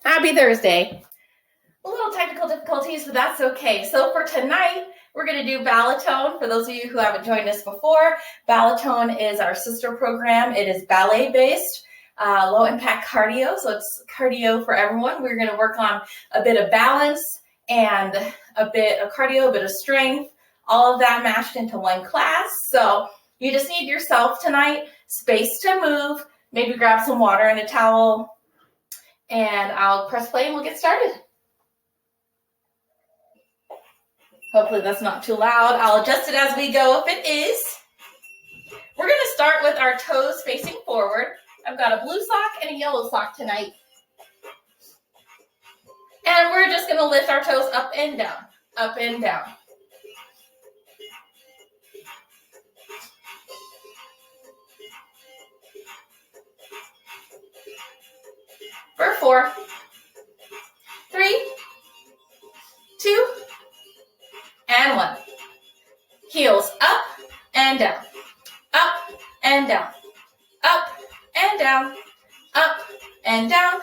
Happy Thursday. A little technical difficulties, but that's okay. So for tonight, we're going to do Balletone. For those of you who haven't joined us before, Balletone is our sister program. It is ballet-based, low-impact cardio, so it's cardio for everyone. We're going to work on a bit of balance and a bit of cardio, a bit of strength, all of that mashed into one class. So you just need yourself tonight, space to move, maybe grab some water and a towel, and I'll press play and we'll get started. Hopefully that's not too loud. I'll adjust it as we go if it is. We're going to start with our toes facing forward. I've got a blue sock and a yellow sock tonight. And we're just going to lift our toes up and down, up and down. For 4, 3, 2, and 1. Heels up and down, up and down, up and down, up and down,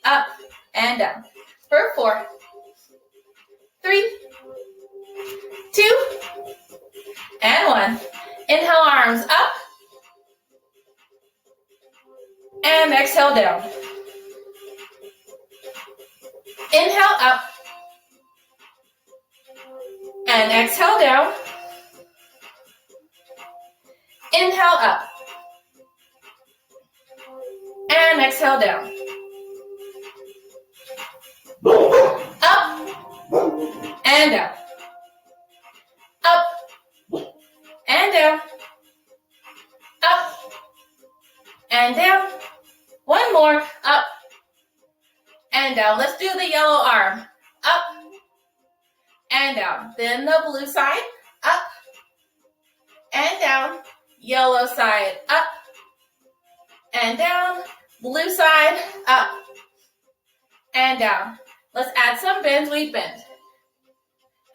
up and down. For 4, 3, 2, and 1. Inhale, arms up, and exhale down. Inhale up, and exhale down. Inhale up, and exhale down. Up and down. Up and down. Up and down. One more. Up and down. Let's do the yellow arm. Up and down. Then the blue side. Up and down. Yellow side. Up and down. Blue side. Up and down. Let's add some bends. We bend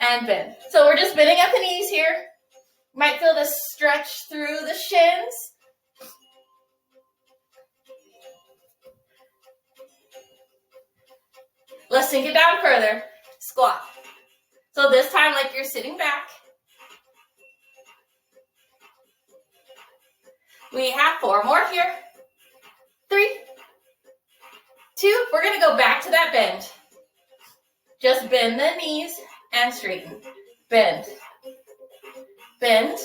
and bend. So we're just bending at the knees here. Might feel this stretch through the shins. Let's sink it down further. Squat. So this time, like you're sitting back. We have 4 more here. 3, 2. We're going to go back to that bend. Just bend the knees and straighten. Bend. Bend.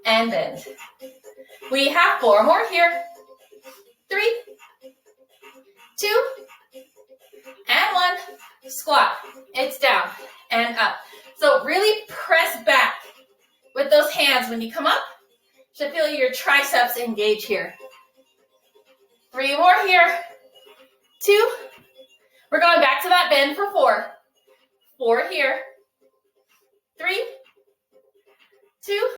And bend. We have 4 more here. 3, 2, and 1. Squat. It's down and up. So really press back with those hands. When you come up, you should feel your triceps engage here. 3 more here. 2. We're going back to that bend for 4. 4 here. 3, 2,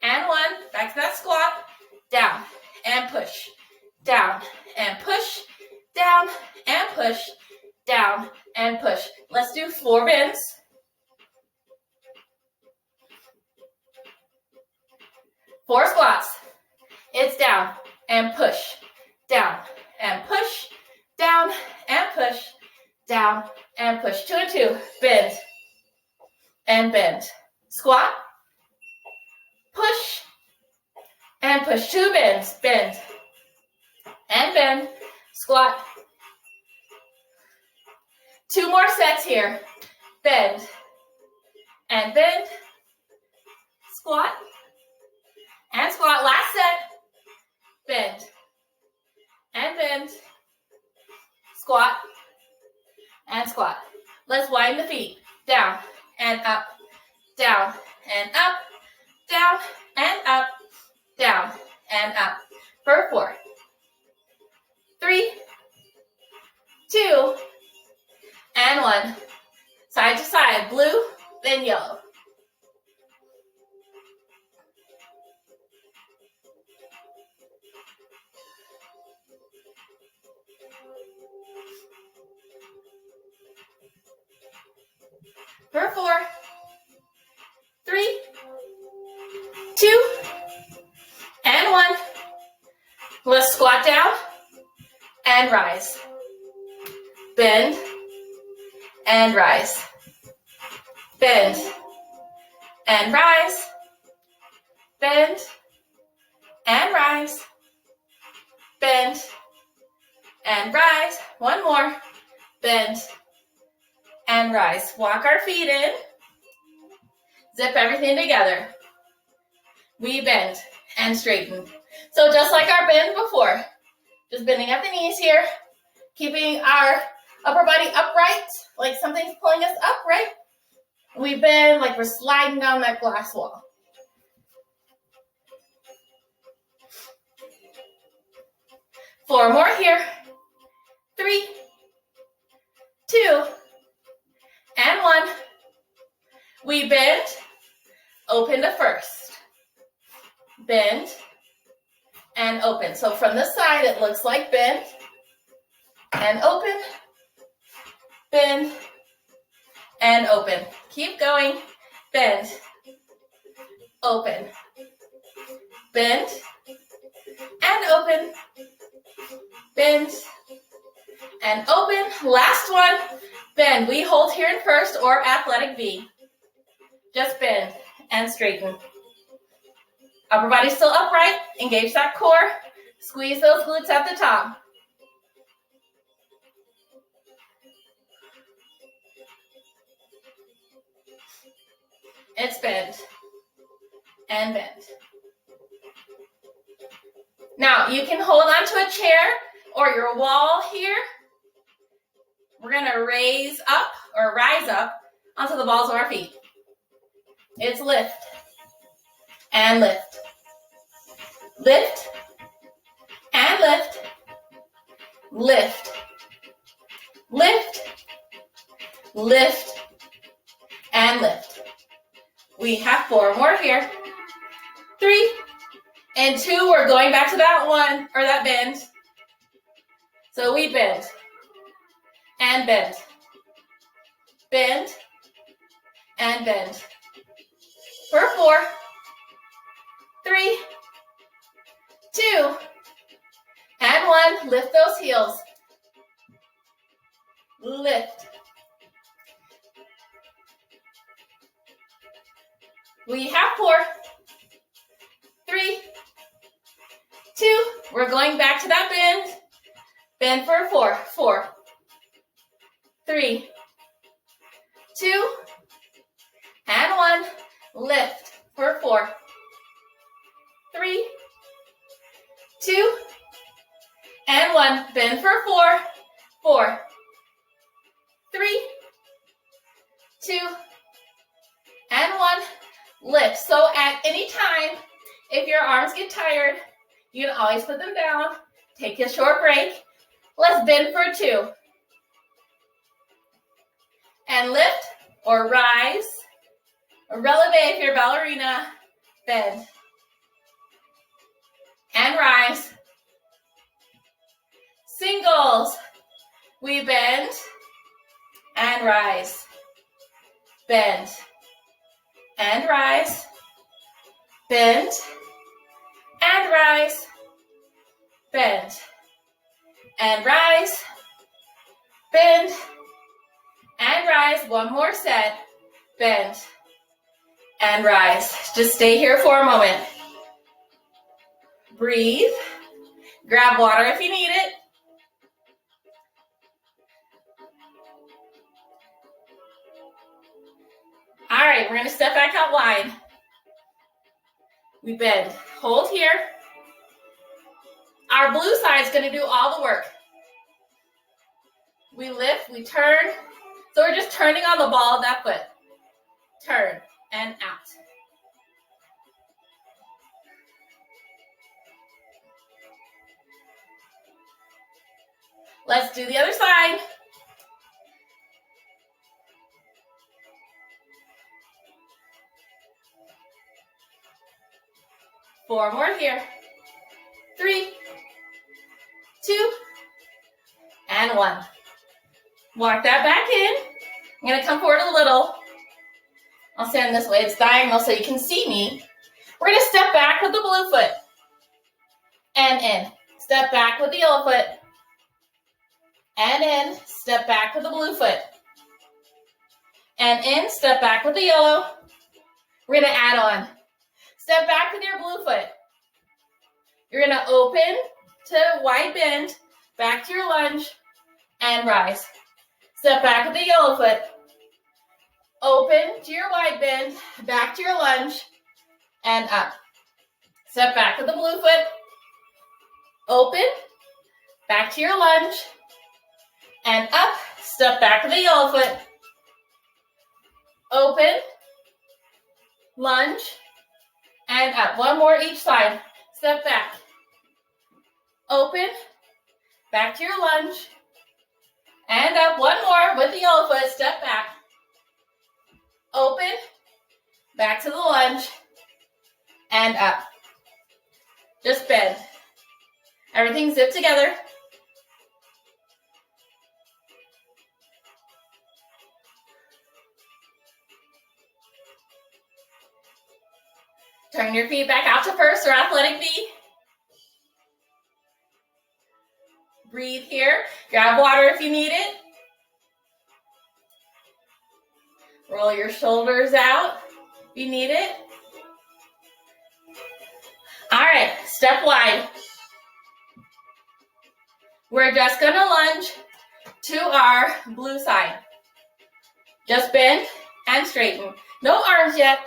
and 1. Back to that squat. Down and push. Down and push. Down and push. Down and push. Let's do 4 bends. 4 squats. It's down and push. Down and push. Down and push. Down and push. 2 and 2. Bend and bend. Squat. Push and push. 2 bends. Bend and bend. Squat. 2 more sets here. Bend and bend. Squat and squat. Last set. Bend and bend. Squat and squat. Let's wind the feet. Down and up. Down and up. Down and up. Down and up. For 4, 3, 2, and 1. Side to side. Blue, then yellow. For 4, 3, 2, and 1. Let's squat down and rise. bend, and rise. Bend, and rise. Bend, and rise. Bend, and rise. One more. Bend, and rise. Walk our feet in. Zip everything together. We bend and straighten. So just like our bend before, just bending at the knees here, keeping our upper body upright, like something's pulling us up, right? We bend like we're sliding down that glass wall. Four more here. 3, 2, and 1. We bend, open to first. Bend, and open. So from the side, it looks like bend, and open, bend, and open. Keep going. Bend, open, bend, and open, bend, and open. Last one, bend. We hold here in first or athletic V. Just bend and straighten. Upper body still upright. Engage that core. Squeeze those glutes at the top. It's bend and bend. Now, you can hold onto a chair or your wall here. We're going to raise up or rise up onto the balls of our feet. It's lift and lift. Lift and lift. Lift. Lift. Lift and lift. We have 4 more here. 3 and 2. We're going back to that one or that bend. So we bend and bend. Bend and bend. For 4, 3, 2, and 1. Lift those heels. Lift. We have 4, 3, 2. We're going back to that bend. Bend for 4. 4, 3, 2, and 1. Lift for 4, 3, 2, and 1. Bend for 4. 4, 3, 2, and 1. Lift. So at any time, if your arms get tired, you can always put them down. Take a short break. Let's bend for 2. And lift or rise. Releve if you're a ballerina. Bend. And rise. Singles. We bend and rise. Bend and rise. Bend and rise. Bend and rise. Bend and rise. One more set. Bend and rise. Just stay here for a moment. Breathe. Grab water if you need it. All right, we're going to step back out wide. We bend. Hold here. Our blue side is going to do all the work. We lift, we turn. So we're just turning on the ball of that foot. Turn and out. Let's do the other side. Four more here. 3, 2, and 1. Walk that back in. I'm going to come forward a little. I'll stand this way. It's diagonal so you can see me. We're going to step back with the blue foot and in. Step back with the yellow foot And in, step back with the blue foot. And in, step back with the yellow. We're going to add on. Step back with your blue foot. You're going to open to wide bend, back to your lunge, and rise. Step back with the yellow foot. Open to your wide bend, back to your lunge, and up. Step back with the blue foot. Open, back to your lunge, and up. Step back with the yellow foot. Open, lunge, and up. One more each side. Step back. Open, back to your lunge, and up. One more with the yellow foot. Step back. Open, back to the lunge, and up. Just bend. Everything zip together. Turn your feet back out to first or athletic V. Breathe here. Grab water if you need it. Roll your shoulders out if you need it. All right, step wide. We're just going to lunge to our blue side. Just bend and straighten. No arms yet.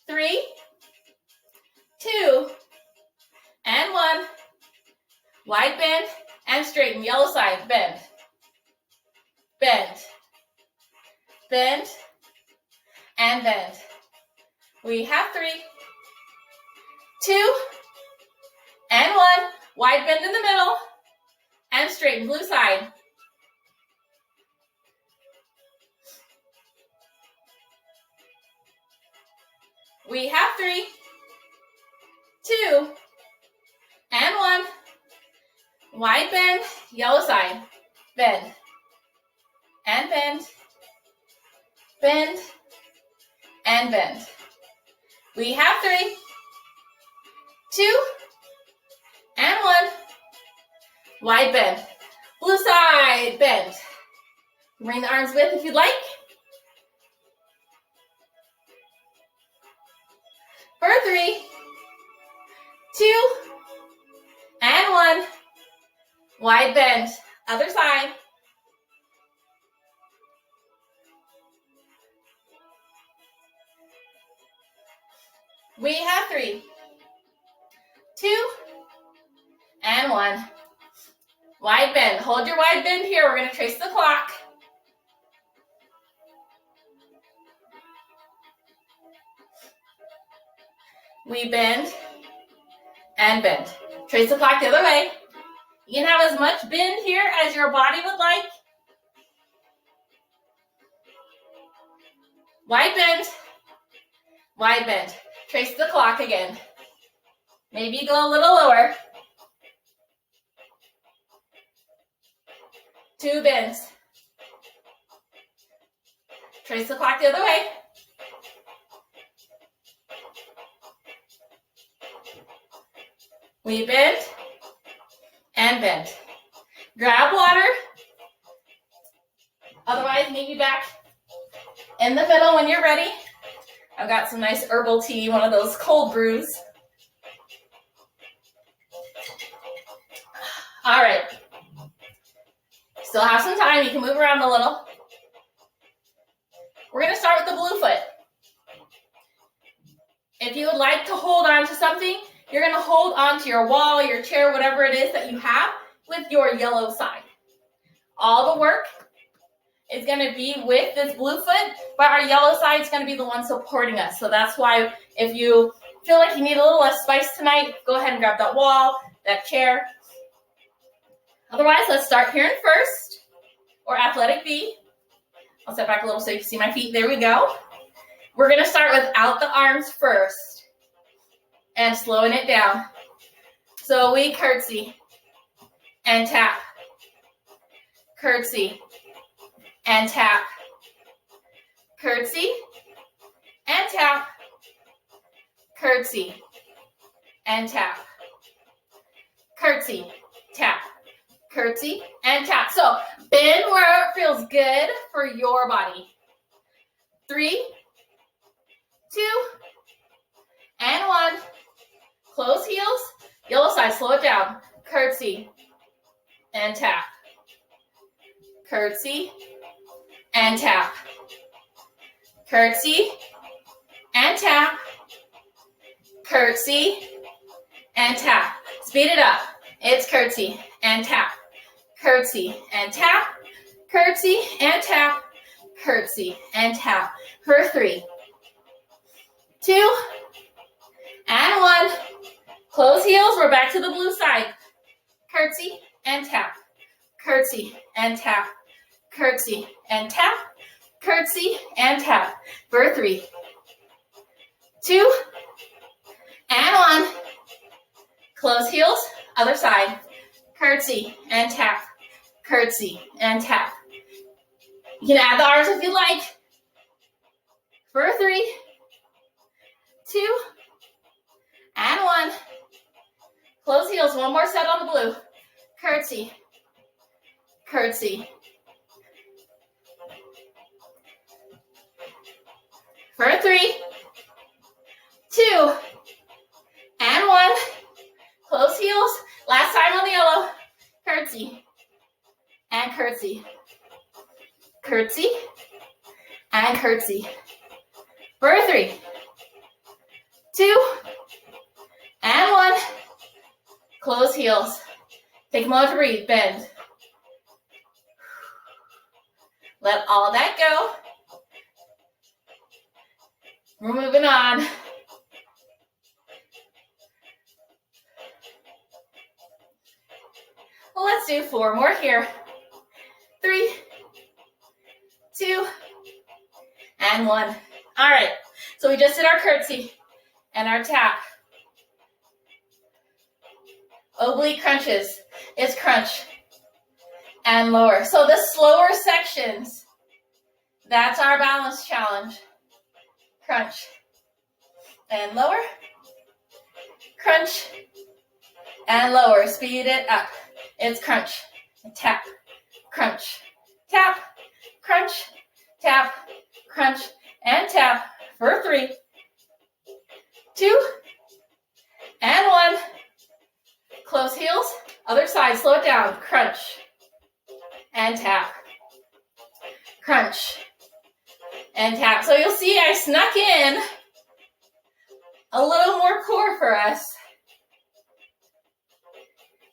3, 2, and 1. Wide bend and straighten. Yellow side, bend. Bend. Bend. And bend. We have 3, 2, and 1. Wide bend in the middle. And straighten. Blue side. We have 3, 2, and 1. Wide bend, yellow side. Bend. And bend. Bend. And bend. We have 3, 2, and 1. Wide bend. Blue side, bend. Bring the arms width if you'd like. For 3, 2, and 1. Wide bend. Other side. We have 3, 2, and 1. Wide bend. Hold your wide bend here. We're going to trace the clock. We bend and bend. Trace the clock the other way. You can have as much bend here as your body would like. Wide bend. Wide bend. Trace the clock again. Maybe go a little lower. 2 bends. Trace the clock the other way. We bend and bend. Grab water. Otherwise, maybe back in the middle when you're ready. I've got some nice herbal tea, one of those cold brews. All right. Still have some time. You can move around a little. We're going to start with the blue foot. If you would like to hold on to something, you're going to hold on to your wall, your chair, whatever it is that you have with your yellow side. All the work is going to be with this blue foot, but our yellow side is going to be the one supporting us. So that's why if you feel like you need a little less spice tonight, go ahead and grab that wall, that chair. Otherwise, let's start here in first, or athletic V. I'll step back a little so you can see my feet. There we go. We're going to start without the arms first and slowing it down. So we curtsy and tap. Curtsy and tap. Curtsy and tap. Curtsy and tap. curtsy, tap, curtsy, and tap. So bend where it feels good for your body. 3, 2, and 1. Close heels, yellow side, slow it down. Curtsy, and tap. Curtsy, and tap. Curtsy, and tap. Curtsy, and tap. Speed it up. It's curtsy, and tap. Curtsy, and tap. Curtsy, and tap. Curtsy, and tap. For 3, 2, and 1. Close heels, we're back to the blue side. Curtsy, and tap. Curtsy, and tap. Curtsy, and tap. Curtsy, and tap. For 3, 2, and 1. Close heels, other side. Curtsy, and tap. Curtsy, and tap. You can add the arms if you like. For 3, 2, and 1. Close heels, one more set on the blue. Curtsy, curtsy. For 3, 2, and 1. Close heels. Last time on the yellow. Curtsy, and curtsy. Curtsy, and curtsy. For 3, 2, and 1. Close heels. Take a moment to breathe. Bend. Let all that go. We're moving on. Well, let's do 4 more here. 3, 2, and 1. All right, so we just did our curtsy and our tap. Oblique crunches is crunch and lower. So the slower sections, that's our balance challenge. Crunch and lower. Crunch and lower. Speed it up. It's crunch, tap, crunch, tap, crunch, tap, crunch, and tap. For 3, 2, and 1. Close heels, other side, slow it down. Crunch and tap. Crunch and tap. So you'll see I snuck in a little more core for us.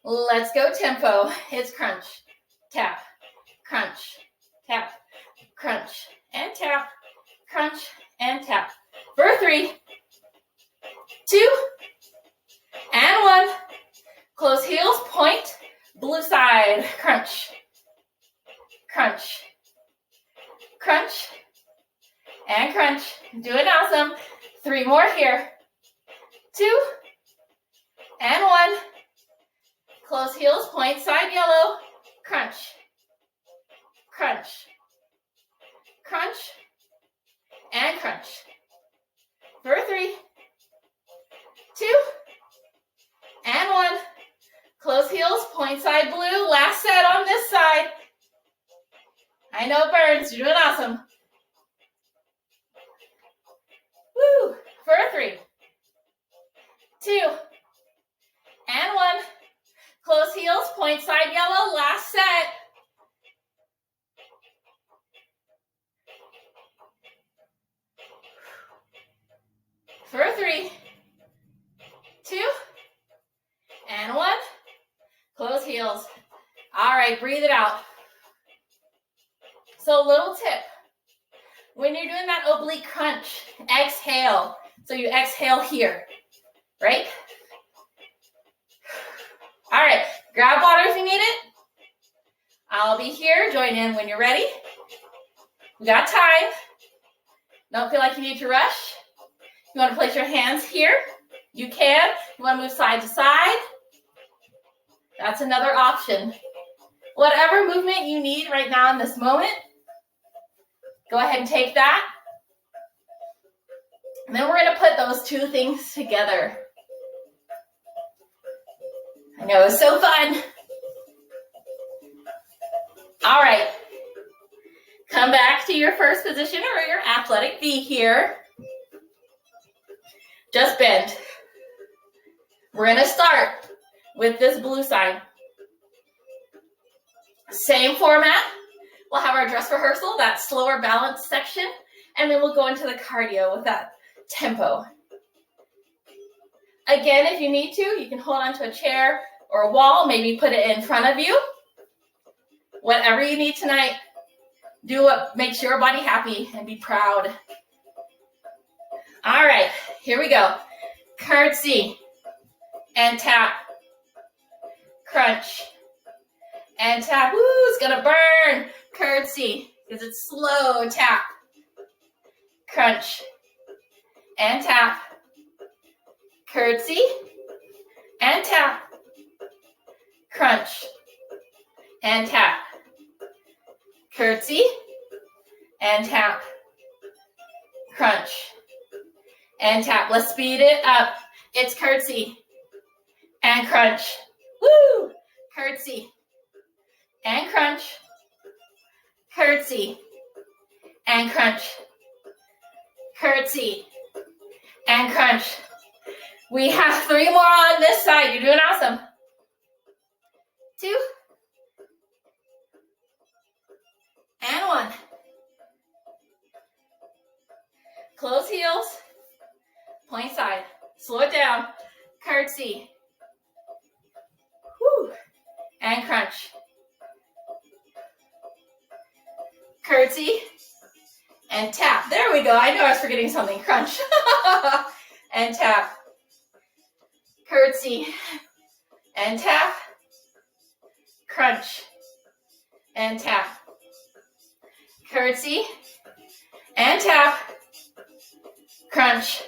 Let's go tempo. It's crunch, tap, crunch, tap, crunch, and tap, crunch, and tap. For 3, 2, and 1. Close heels, point, blue side, crunch, crunch, crunch, and crunch. Doing awesome. 3 more here. 2, and 1. Close heels, point, side yellow, crunch, crunch, crunch, and crunch. For 3, 2, and 1. Close heels, point side blue. Last set on this side. I know it burns. You're doing awesome. Woo. For 3, 2, and 1. Close heels, point side yellow. Last set. For 3, 2, and 1. Close heels. All right, breathe it out. So little tip. When you're doing that oblique crunch, exhale. So you exhale here, right? All right, grab water if you need it. I'll be here. Join in when you're ready. We got time. Don't feel like you need to rush. You want to place your hands here? You can. You want to move side to side? That's another option. Whatever movement you need right now in this moment, go ahead and take that. And then we're going to put those two things together. I know, it's so fun. All right. Come back to your first position or your athletic V here. Just bend. We're gonna start with this blue side. Same format. We'll have our dress rehearsal, that slower balance section, and then we'll go into the cardio with that tempo. Again, if you need to, you can hold onto a chair or a wall, maybe put it in front of you. Whatever you need tonight, do what makes your body happy and be proud. All right, here we go. Curtsy and tap. Crunch and tap. Woo, it's gonna burn. Curtsy, because it's slow. Tap. Crunch and tap. Curtsy and tap. Crunch and tap. Curtsy and tap. Crunch and tap. Let's speed it up. It's curtsy and crunch. Woo! Curtsy and crunch. Curtsy and crunch. Curtsy and crunch. We have 3 more on this side. You're doing awesome. 2 and 1. Close heels. Point side. Slow it down. Curtsy. Woo. And crunch. Curtsy. And tap. There we go. I know I was forgetting something. Crunch. And tap. Curtsy. And tap. Crunch. And tap. Curtsy. And tap. Crunch.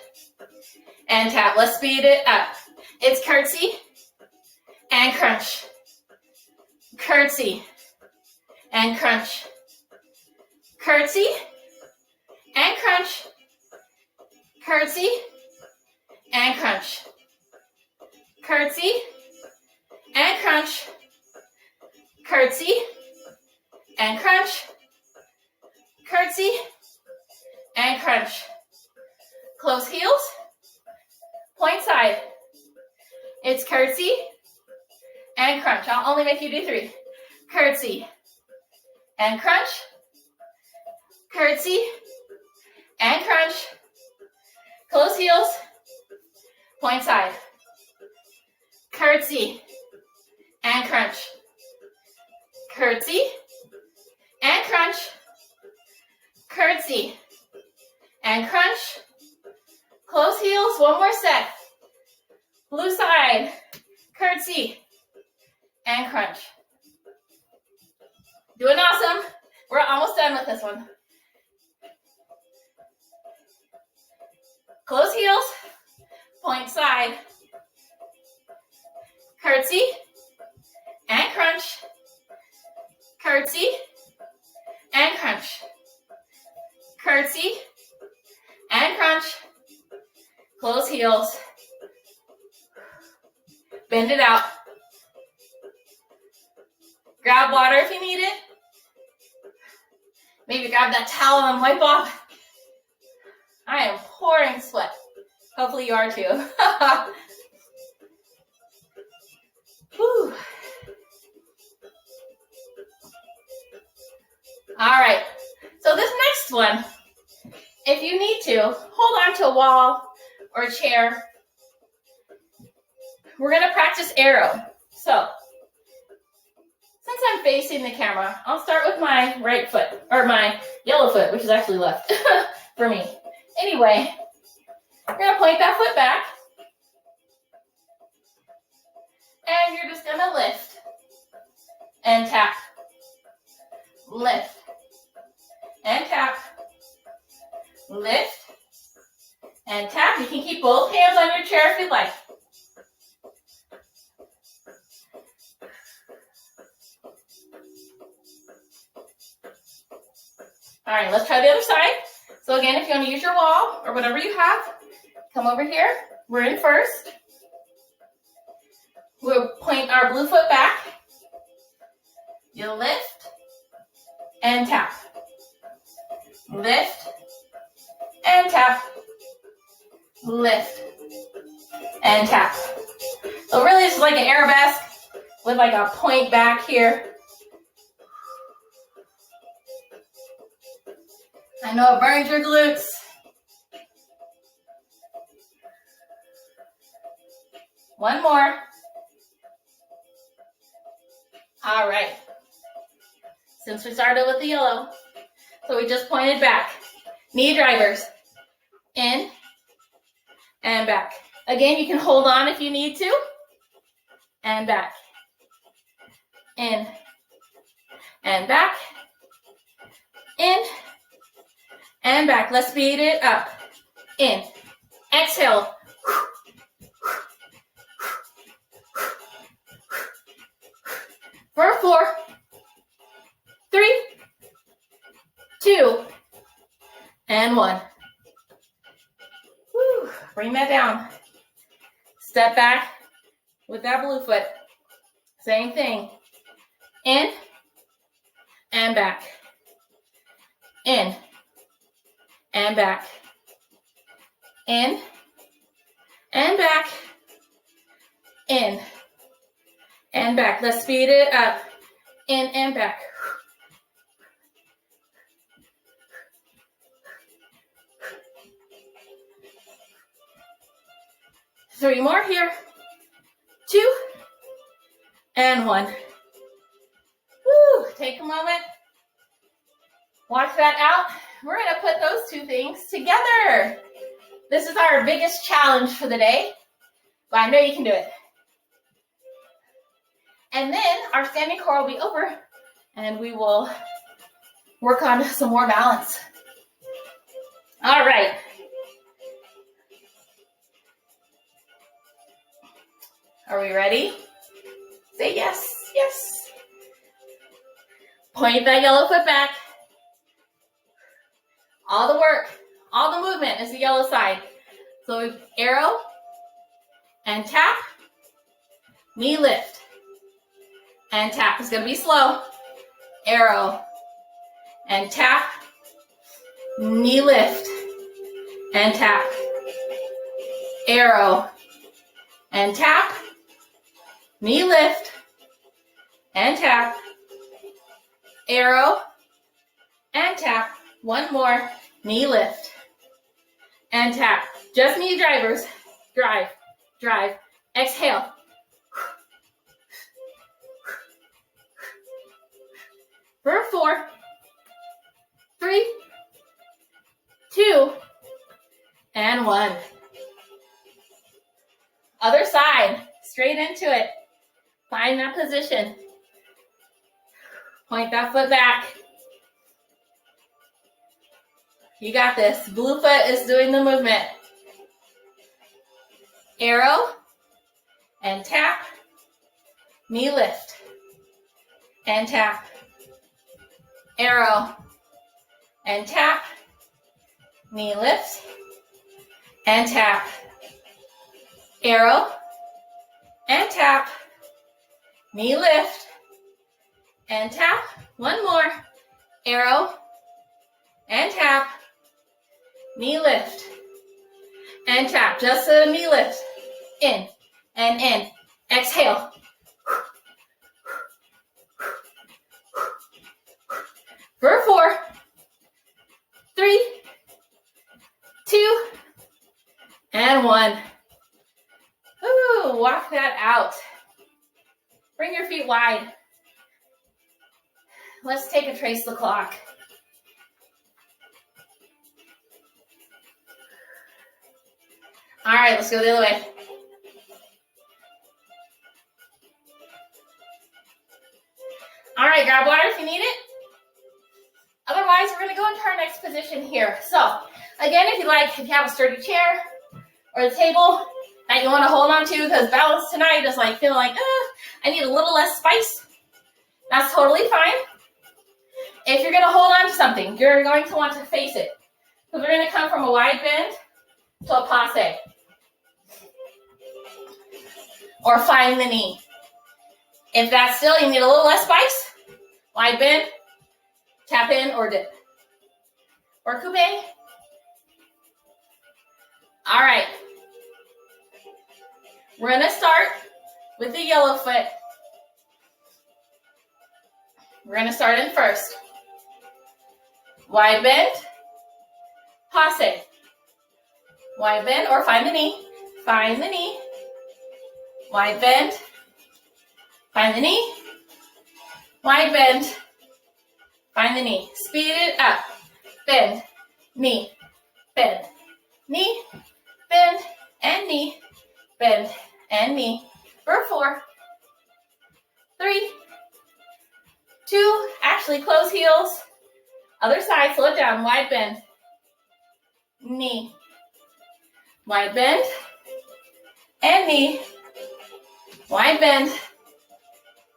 And tap. Let's speed it up. It's curtsy and crunch. Curtsy and crunch. Curtsy and crunch. Curtsy and crunch. Curtsy and crunch. Curtsy and crunch. Curtsy and crunch. Close heels. Point side. It's curtsy and crunch. I'll only make you do 3. Curtsy and crunch. Curtsy and crunch. Close heels. Point side. Curtsy and crunch. Curtsy and crunch. Curtsy and crunch. Close heels. 1 more set. Blue side. Curtsy and crunch. Doing awesome. We're almost done with this one. Close heels. Point side. Curtsy and crunch. Curtsy and crunch. Curtsy and crunch. Close heels. Bend it out. Grab water if you need it. Maybe grab that towel and wipe off. I am pouring sweat. Hopefully you are too. Whew. All right. So this next one, if you need to, hold on to a wall or a chair. We're going to practice arrow. So, since I'm facing the camera, I'll start with my right foot, or my yellow foot, which is actually left for me. Anyway, we're going to point that foot back. And you're just going to lift and tap. Lift and tap. Lift and tap. You can keep both hands on your chair if you'd like. All right, let's try the other side. So again, if you want to use your wall or whatever you have, come over here. We're in first. We'll point point our blue foot back. You lift and tap. Lift and tap. Lift and tap. So really this is like an arabesque with like a point back here. I know it burns your glutes. One more. All right. Since we started with the yellow, so we just pointed back. Knee drivers. In and back. Again, you can hold on if you need to. And back. In and back. In and back. Let's speed it up. In. Exhale. For 4, 3, 2, and 1. Woo. Bring that down. Step back with that blue foot. Same thing. In and back. In and back. In and back. In and back. Let's speed it up. In and back. Three more here. 2 and 1. Woo. Take a moment. Watch that out. We're going to put those two things together. This is our biggest challenge for the day, but I know you can do it. And then our standing core will be over and we will work on some more balance. All right. Are we ready? Say yes, yes. Point that yellow foot back. All the work, all the movement is the yellow side. So arrow and tap, knee lift and tap. It's gonna be slow. Arrow and tap, knee lift and tap. Arrow and tap, knee lift and tap. Arrow and tap. One more, knee lift and tap. Just knee drivers. Drive, drive. Exhale. For 4, 3, 2, and 1. Other side, straight into it. Find that position. Point that foot back. You got this. Blue foot is doing the movement. Arrow and tap, knee lift and tap. Arrow and tap, knee lift and tap. Arrow and tap, knee lift and tap. One more. Arrow and tap, knee lift and tap. Just a knee lift. In and in. Exhale. For 4, 3, 2, and 1. Ooh, walk that out. Bring your feet wide. Let's take a trace the clock. All right, let's go the other way. All right, grab water if you need it. Otherwise, we're gonna go into our next position here. So, again, if you have a sturdy chair or a table that you wanna hold on to, because balance tonight is like feeling like, I need a little less spice. That's totally fine. If you're gonna hold on to something, you're going to want to face it. Because we're gonna come from a wide bend to a passe. Or find the knee. If that's still, you need a little less spice, wide bend, tap in or dip. Or coupe. All right. We're gonna start with the yellow foot. We're gonna start in first. Wide bend, passe. Wide bend or find the knee. Find the knee. Wide bend. Find the knee. Wide bend. Find the knee. Speed it up. Bend, knee, bend, knee, bend, and knee, bend, and knee. For 4, 3, 2, actually close heels. Other side, slow it down, wide bend, knee, wide bend, and knee, wide bend,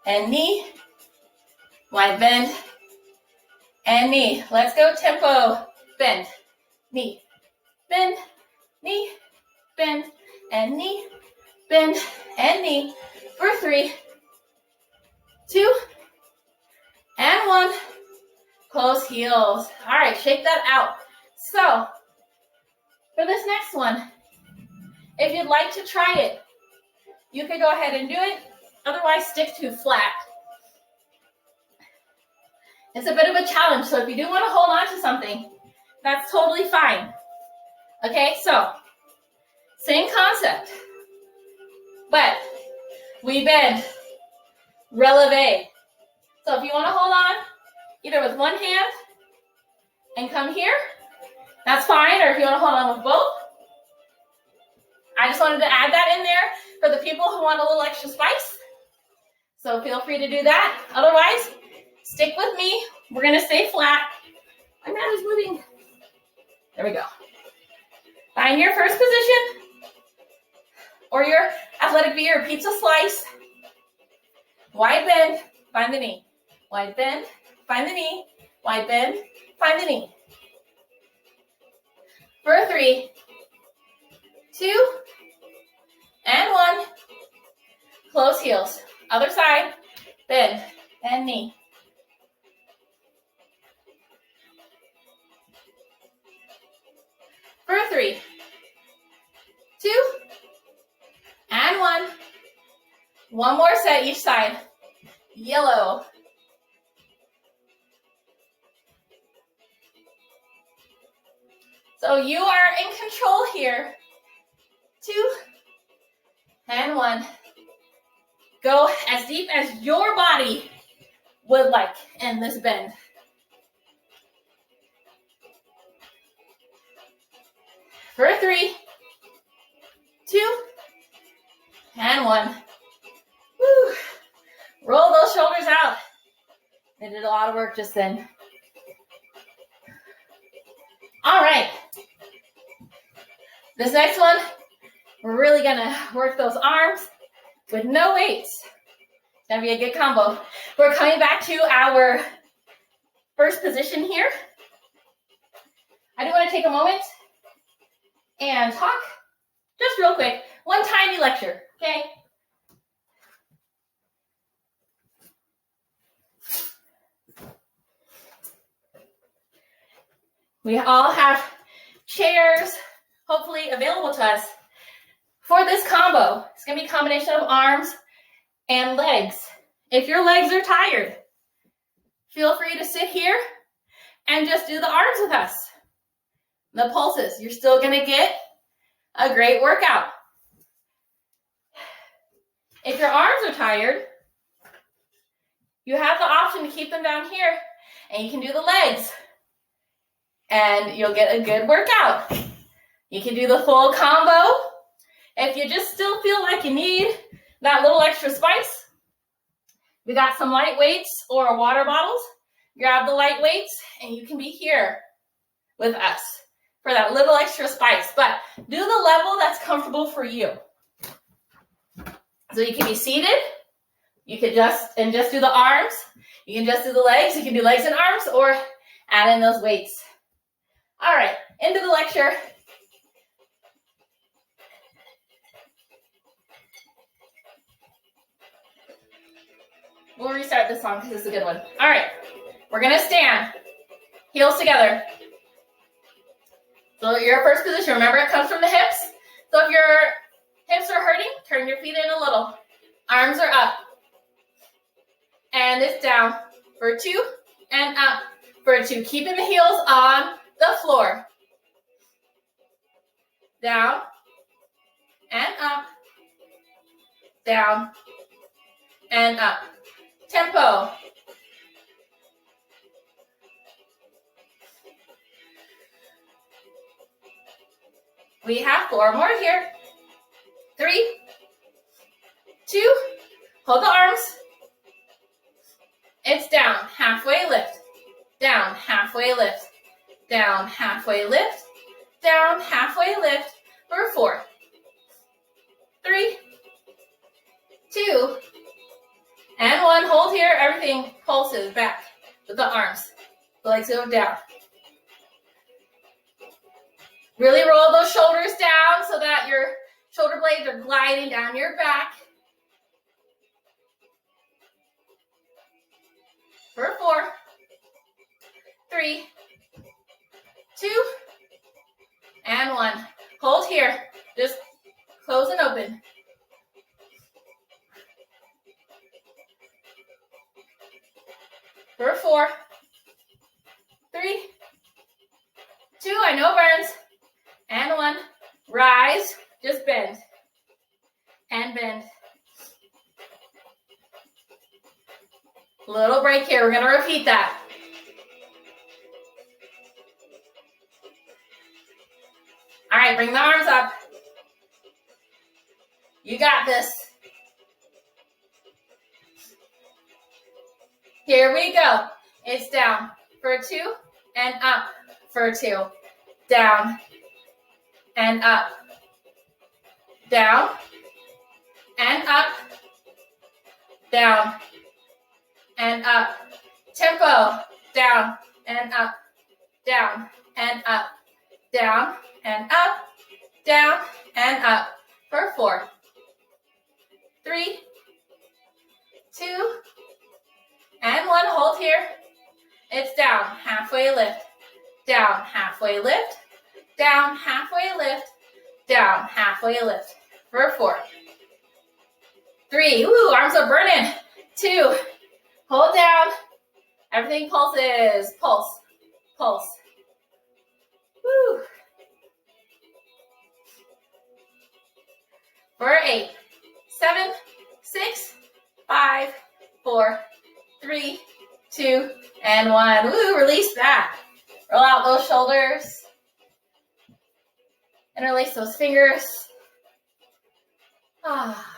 and knee, wide bend, and knee. Let's go tempo. Bend, knee, bend, knee, bend, and knee, bend, and knee. For 3, 2, and 1. Close heels. All right, shake that out. So, for this next one, if you'd like to try it, you could go ahead and do it. Otherwise, stick to flat. It's a bit of a challenge, so if you do want to hold on to something, that's totally fine. Okay, so same concept, but we bend, releve. So if you want to hold on, either with one hand and come here, that's fine, or if you want to hold on with both. I just wanted to add that in there for the people who want a little extra spice. So feel free to do that. Otherwise, stick with me. We're going to stay flat. My mat is moving. There we go. Find your first position or your athletic V or pizza slice. Wide bend, find the knee. Wide bend, find the knee. Wide bend, find the knee. For 3, 2, and 1. Close heels. Other side, bend, and knee. For 3, 2, and 1. One more set each side. Yellow. So you are in control here. 2, and 1. Go as deep as your body would like in this bend. For 3, 2, and 1. Woo. Roll those shoulders out. They did a lot of work just then. All right. This next one, we're really gonna work those arms with no weights. It's gonna be a good combo. We're coming back to our first position here. I do want to take a moment and talk just real quick. One tiny lecture, okay? We all have chairs, hopefully available to us for this combo. It's gonna be a combination of arms and legs. If your legs are tired, feel free to sit here and just do the arms with us. The pulses, you're still gonna get a great workout. If your arms are tired, you have the option to keep them down here and you can do the legs and you'll get a good workout. You can do the full combo. If you just still feel like you need that little extra spice, we got some light weights or water bottles. Grab the light weights and you can be here with us for that little extra spice. But do the level that's comfortable for you. So you can be seated. You could just do the arms. You can just do the legs. You can do legs and arms or add in those weights. All right, into the lecture. We'll restart this song because it's a good one. All right, we're gonna stand, heels together. So your first position, remember it comes from the hips. So if your hips are hurting, turn your feet in a little. Arms are up. And it's down for 2 and up for 2. Keeping the heels on the floor. Down and up. Down and up. Tempo. We have 4 more here. 3, 2, hold the arms. It's down, halfway lift, down, halfway lift, down, halfway lift, down, halfway lift for 4, 3, 2, and 1. Hold here, everything pulses back with the arms. The legs go down. Really roll those shoulders down so that your shoulder blades are gliding down your back. For 4, 3, 2, and 1. Hold here. Just close and open. For 4, 3, 2, I know burns, and 1. Rise, just bend, and bend. Little break here, we're gonna repeat that. All right, bring the arms up. You got this. Here we go. It's down for 2 and up for 2. Down and up. Down and up. Down and up. Tempo. Down and up. Down and up. Down and up. Down and up for 4, 3, 2, and 1. Hold here. It's down, halfway lift, down, halfway lift, down, halfway lift, down, halfway lift for 4, 3, ooh, arms are burning, 2, hold down, everything pulses, pulse, pulse, woo, for 8, 7, 6, 5, 4, 3, 2, and 1. Woo, release that. Roll out those shoulders. Interlace those fingers. Ah.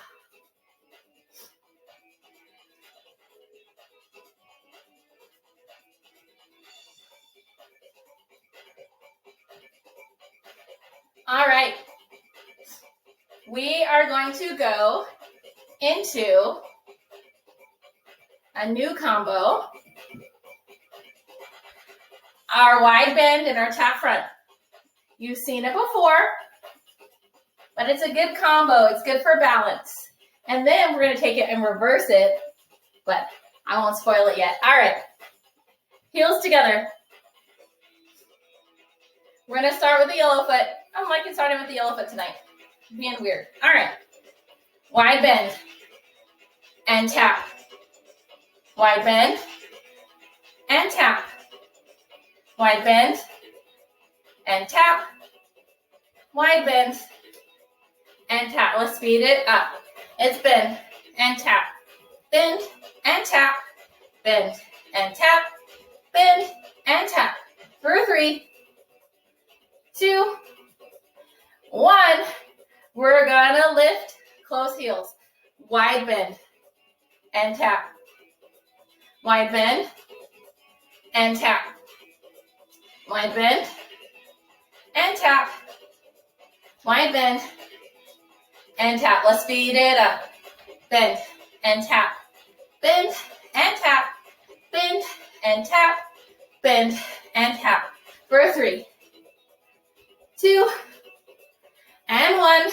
All right. We are going to go into a new combo. Our wide bend and our tap front. You've seen it before, but it's a good combo. It's good for balance. And then we're going to take it and reverse it, but I won't spoil it yet. All right. Heels together. We're going to start with the yellow foot. I'm liking starting with the yellow foot tonight. Being weird. All right. Wide bend and tap. Wide bend and tap. Wide bend and tap. Wide bend and tap. Let's speed it up. It's bend and tap. Bend and tap. Bend and tap. Bend and tap. For 3, 2, 1. We're gonna lift, close heels. Wide bend and tap. Wide bend and tap. Wide bend and tap. Wide bend and tap. Let's speed it up. Bend and tap. Bend and tap. Bend and tap. Bend and tap. For 3, 2, and 1.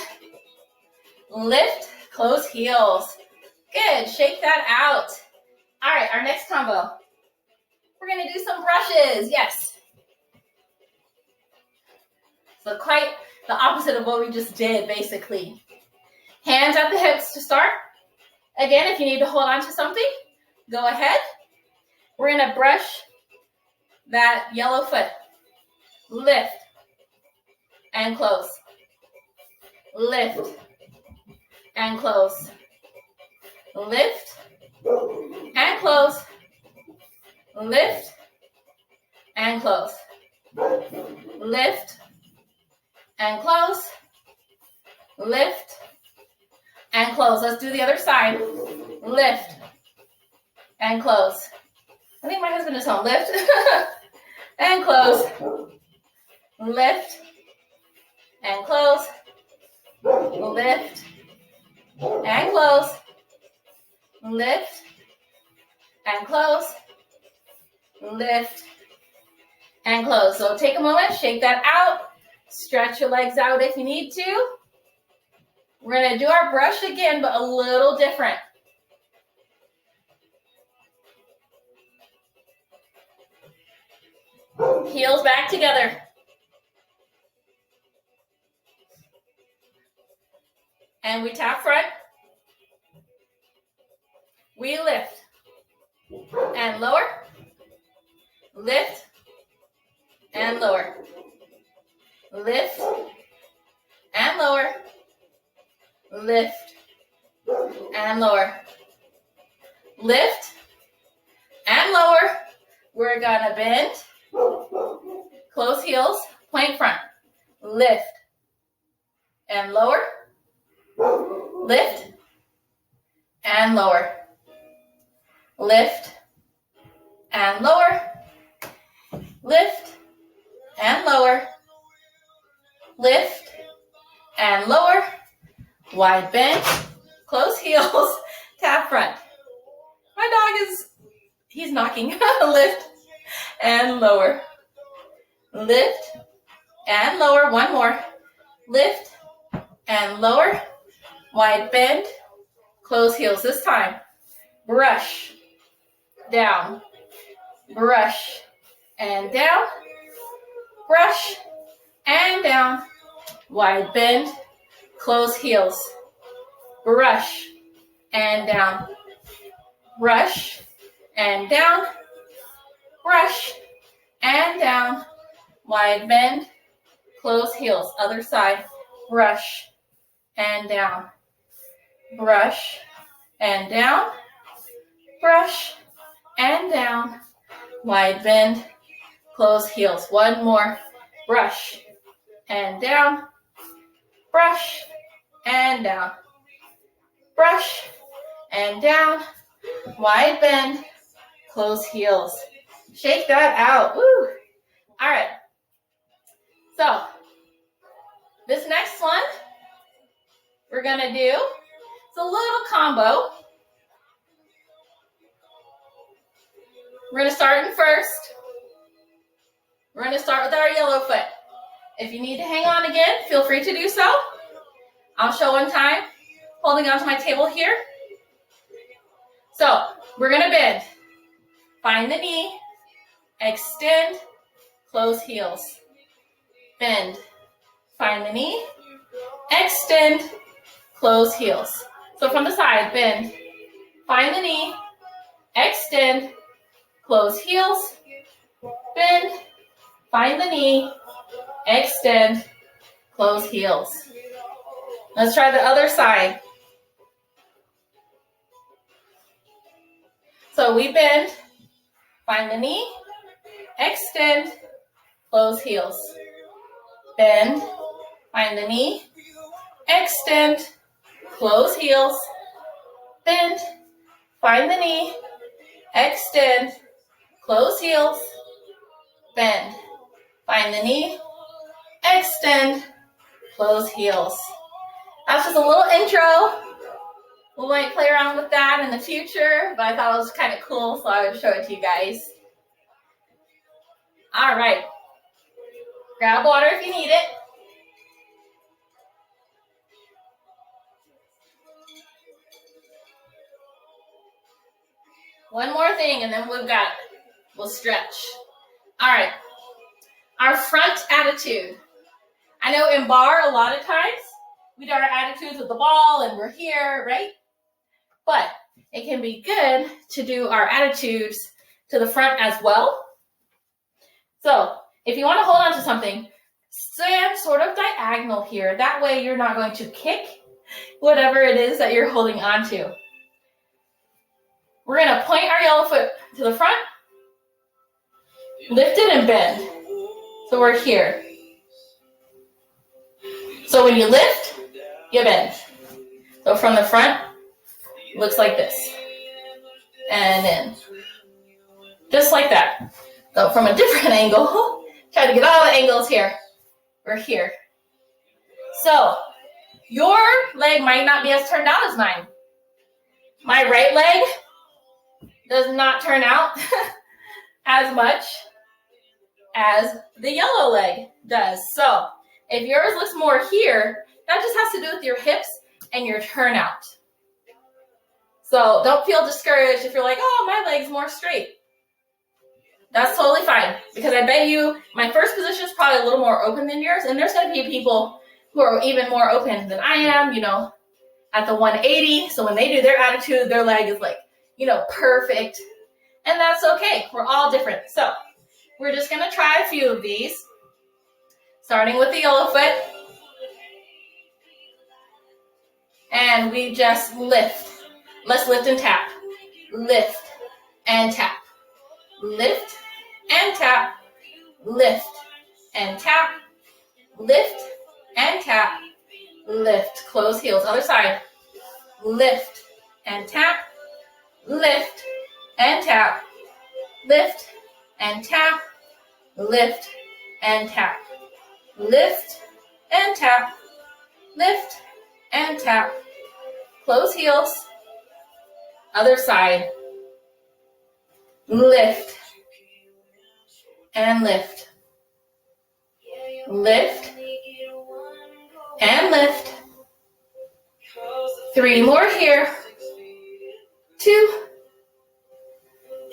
Lift, close heels. Good. Shake that out. All right, our next combo. We're gonna do some brushes, yes. So quite the opposite of what we just did, basically. Hands at the hips to start. Again, if you need to hold on to something, go ahead. We're gonna brush that yellow foot. Lift and close. Lift and close. Lift and close. Lift and close. Lift and close. Lift and close. Let's do the other side. Lift and close. I think my husband is home. Lift and close. Lift and close. Lift and close. Lift and close. Lift and close. So take a moment, shake that out. Stretch your legs out if you need to. We're going to do our brush again, but a little different. Heels back together. And we tap front. We lift and lower. Lift and lower. Lift and lower. Lift and lower. Lift and lower. We're gonna bend. Close heels, plank front. Lift and lower. Lift and lower. Lift and lower. Lift and lower. Lift and lower. Wide bend. Close heels. Tap front. My dog he's knocking. Lift and lower. Lift and lower. One more. Lift and lower. Wide bend. Close heels. This time. Brush. Down. Brush. And down. Brush. And down. Wide bend. Close heels. Brush. And down. Brush. And down. Brush. And down. Wide bend. Close heels. Other side. Brush. And down. Brush. And down. Brush. And down. Wide bend. Close heels. One more. Brush. And down. Brush. And down. Brush. And down. Wide bend. Close heels. Shake that out. Woo. All right. So, this next one, we're going to do, it's a little combo. We're going to start in first. We're going to start with our yellow foot. If you need to hang on again, feel free to do so. I'll show one time, holding onto my table here. So, we're going to bend. Find the knee, extend, close heels. Bend. Find the knee, extend, close heels. So from the side, bend. Find the knee, extend, close heels. Bend. Find the knee, extend, close heels. Let's try the other side. So we bend, find the knee, extend, close heels. Bend, find the knee, extend, close heels. Bend, find the knee, extend, close heels. Bend, find the knee, extend, close heels. That's just a little intro. We might play around with that in the future, but I thought it was kind of cool, so I would show it to you guys. All right. Grab water if you need it. One more thing, and then we'll stretch. All right, our front attitude. I know in bar, a lot of times, we do our attitudes with the ball and we're here, right? But it can be good to do our attitudes to the front as well. So if you want to hold on to something, stand sort of diagonal here. That way you're not going to kick whatever it is that you're holding on to. We're going to point our yellow foot to the front, lift it and bend. So we're here. So when you lift, you bend. So from the front, looks like this. And in. Just like that. So from a different angle, try to get all the angles here. We're here. So your leg might not be as turned out as mine. My right leg does not turn out as much as the yellow leg does. So if yours looks more here, that just has to do with your hips and your turnout. So don't feel discouraged if you're like, oh, my leg's more straight. That's totally fine, because I bet you my first position is probably a little more open than yours, and there's going to be people who are even more open than I am, at the 180. So when they do their attitude, their leg is like, perfect. And that's okay. We're all different. So we're just going to try a few of these, starting with the yellow foot. And we just lift. Let's lift and tap. Lift and tap. Lift and tap. Lift and tap. Lift and tap. Lift. Close heels. Other side. Lift and tap. Lift and tap. Lift and tap. Lift and tap. Lift and tap. Lift and tap. Close heels. Other side. Lift and lift. Lift and lift. 3 more here. 2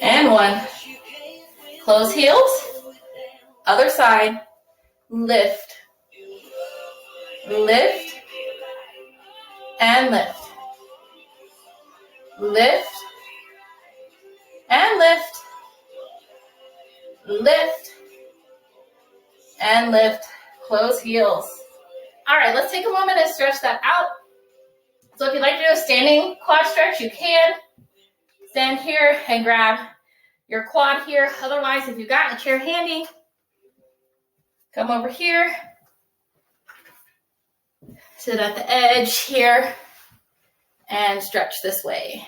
and 1. Close heels. Other side. Lift. Lift and lift. Lift and lift. Lift and lift. Close heels. All right, let's take a moment and stretch that out. So if you'd like to do a standing quad stretch, you can. Stand here and grab your quad here. Otherwise, if you've got a chair handy, come over here. Sit at the edge here and stretch this way.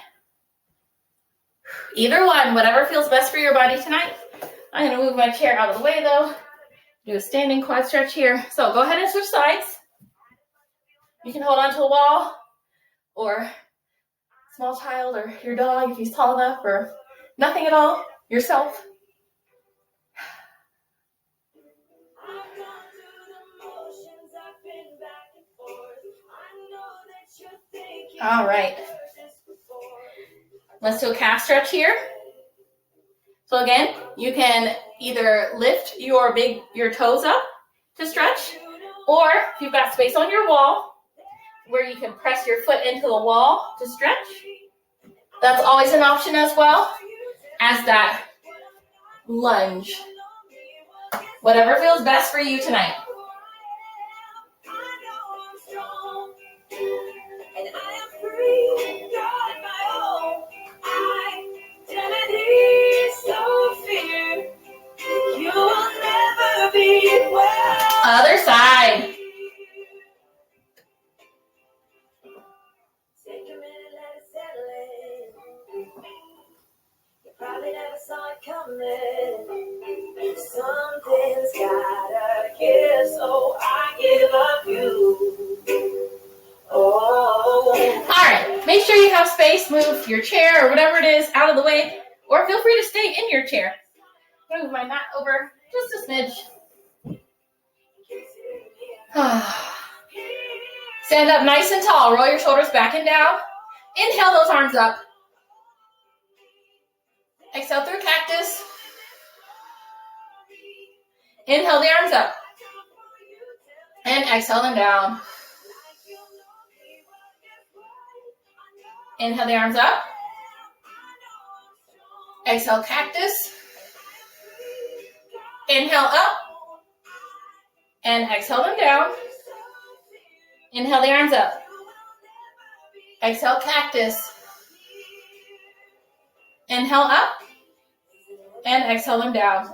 Either one, whatever feels best for your body tonight. I'm going to move my chair out of the way though. Do a standing quad stretch here. So go ahead and switch sides. You can hold on to a wall or small child or your dog if he's tall enough, or nothing at all, yourself. All right. Let's do a calf stretch here. So again, you can either lift your toes up to stretch, or if you've got space on your wall where you can press your foot into the wall to stretch, that's always an option as well as that lunge. Whatever feels best for you tonight. Other side. Take a minute, let it settle in. You probably never saw it coming. Something's gotta give, so I give up you. Oh. All right, make sure you have space. Move your chair or whatever it is out of the way, or feel free to stay in your chair. I'm gonna move my mat over just a smidge. Stand up nice and tall. Roll your shoulders back and down. Inhale those arms up. Exhale through cactus. Inhale the arms up. And exhale them down. Inhale the arms up. Exhale cactus. Inhale up. And exhale them down. Inhale the arms up. Exhale cactus. Inhale up. And exhale them down.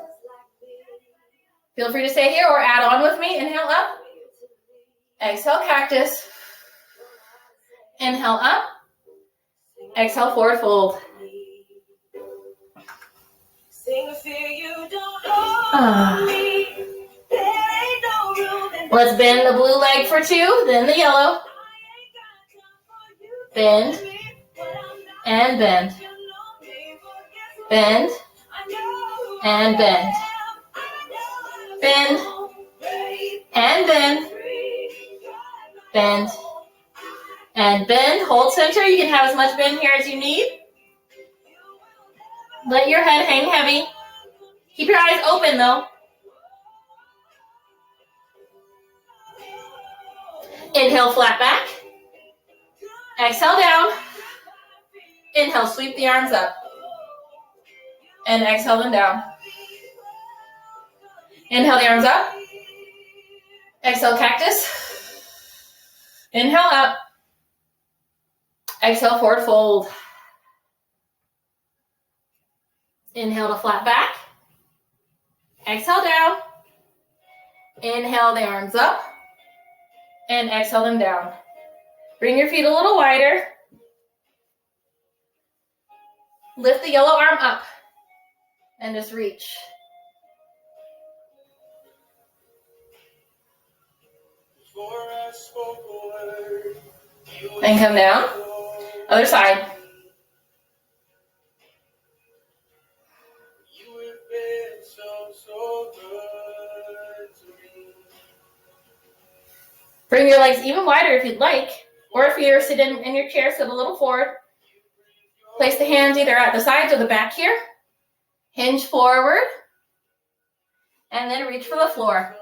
Feel free to stay here or add on with me. Inhale up. Exhale cactus. Inhale up. Exhale forward fold. Let's bend the blue leg for 2, then the yellow. Bend and bend. Bend and bend. Bend and bend. Bend and bend. Hold center. You can have as much bend here as you need. Let your head hang heavy. Keep your eyes open though. Inhale, flat back. Exhale down. Inhale, sweep the arms up. And exhale them down. Inhale the arms up. Exhale cactus. Inhale up. Exhale forward fold. Inhale to flat back. Exhale down. Inhale the arms up. And exhale them down. Bring your feet a little wider. Lift the yellow arm up. And just reach. And come down. Other side. Bring your legs even wider if you'd like, or if you're sitting in your chair, sit a little forward. Place the hands either at the sides or the back here. Hinge forward, and then reach for the floor.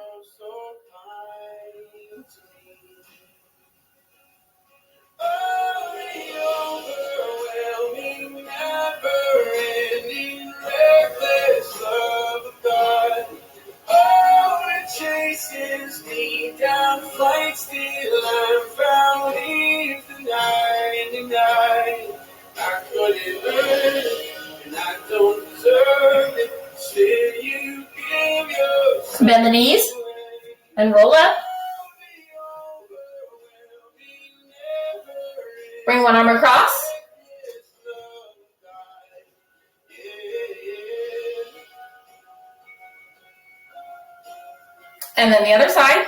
Chases me down, flight still I'm found in the night. I couldn't earn it, and I don't deserve it. Still you give your Bend the knees and roll up. Bring one arm across. And then the other side.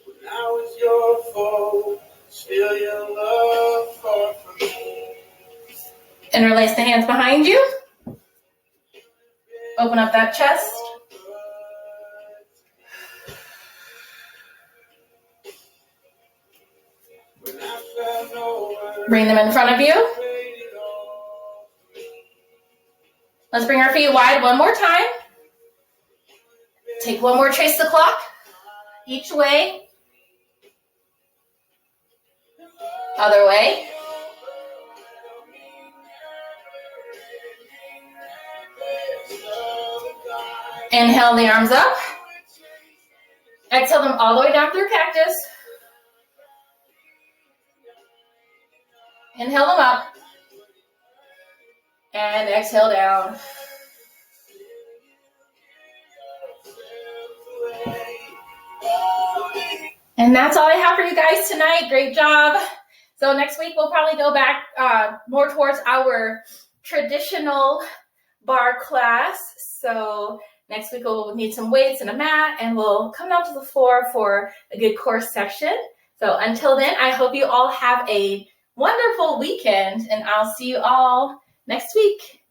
When I was your foe, still your love fought for me. Interlace the hands behind you. Open up that chest. Bring them in front of you. Let's bring our feet wide one more time. Take one more trace the clock. Each way. Other way. Inhale the arms up. Exhale them all the way down through cactus. Inhale them up. And exhale down. And that's all I have for you guys tonight. Great job. So next week we'll probably go back more towards our traditional bar class. So next week we'll need some weights and a mat, and we'll come down to the floor for a good core section. So until then, I hope you all have a wonderful weekend, and I'll see you all next week.